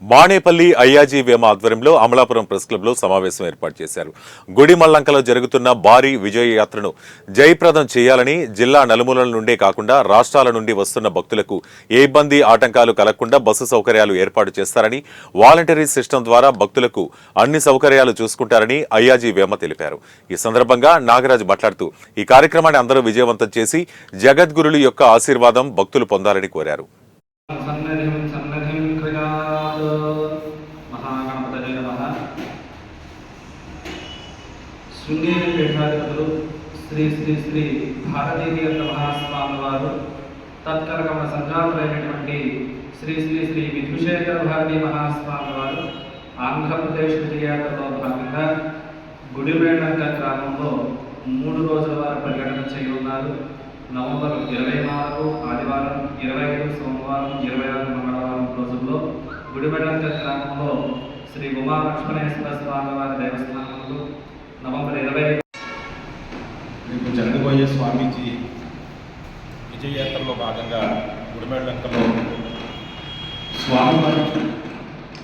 బాణేపల్లి అయ్యాజీ వేమ ఆధ్వర్యంలో Amalapuram press club లో సమావేశం ఏర్పాటు చేశారు. గుడిమల్లంకలో జరుగుతున్న భారీ విజయ యాత్రను జయప్రదం చేయాలని జిల్లా నలుమూలల నుండే కాకుండా రాష్ట్రాల నుండి వస్తున్న భక్తులకు ఏ ఇబ్బంది ఆటంకాలు కలగకుండా బస్సు సౌకర్యాలు ఏర్పాటు చేస్తారని, వాలంటరీ సిస్టమ్ ద్వారా భక్తులకు అన్ని సౌకర్యాలు చూసుకుంటారని అయ్యాజీ వేమ తెలిపారు. ఈ సందర్భంగా నాగరాజ్ మాట్లాడుతూ ఈ కార్యక్రమాన్ని అందరూ విజయవంతం చేసి జగద్గురుల యొక్క ఆశీర్వాదం భక్తులు పొందాలని కోరారు. శృంగేరి పీఠాధిపతులు శ్రీ శ్రీ శ్రీ భారతీతీర్థ మహాస్వామి వారు తత్కరకమణ సంజాతులైనటువంటి శ్రీ శ్రీ శ్రీ విధుశేఖర భారతీ మహాస్వామి వారు ఆంధ్రప్రదేశ్ విజయయాత్రలో భాగంగా గుడిమేళంక గ్రామంలో 3 రోజుల వారు పర్యటన చేయనున్నారు. నవంబర్ 24 ఆదివారం, 25 సోమవారం, 26 మంగళవారం రోజుల్లో గుడిమేళంక గ్రామంలో శ్రీ ఉమా లక్ష్మణేశ్వర స్వామి వారి దేవస్థానంలో నవంబర్ 25 రేపు జరగబోయే స్వామీజీ విజయయాత్రలో భాగంగా గుడిమేళంకలో స్వామివారి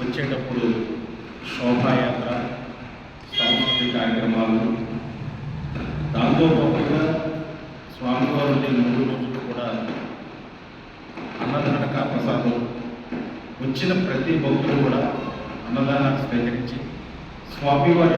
వచ్చేటప్పుడు శోభాయాత్ర, సాంస్కృతిక కార్యక్రమాలు, దాంతో పాటుగా స్వామివారు 3 రోజులు కూడా అన్నదాన ప్రసాదం వచ్చిన ప్రతి భక్తులు కూడా అన్నదానాన్ని స్వీకరించి స్వామివారి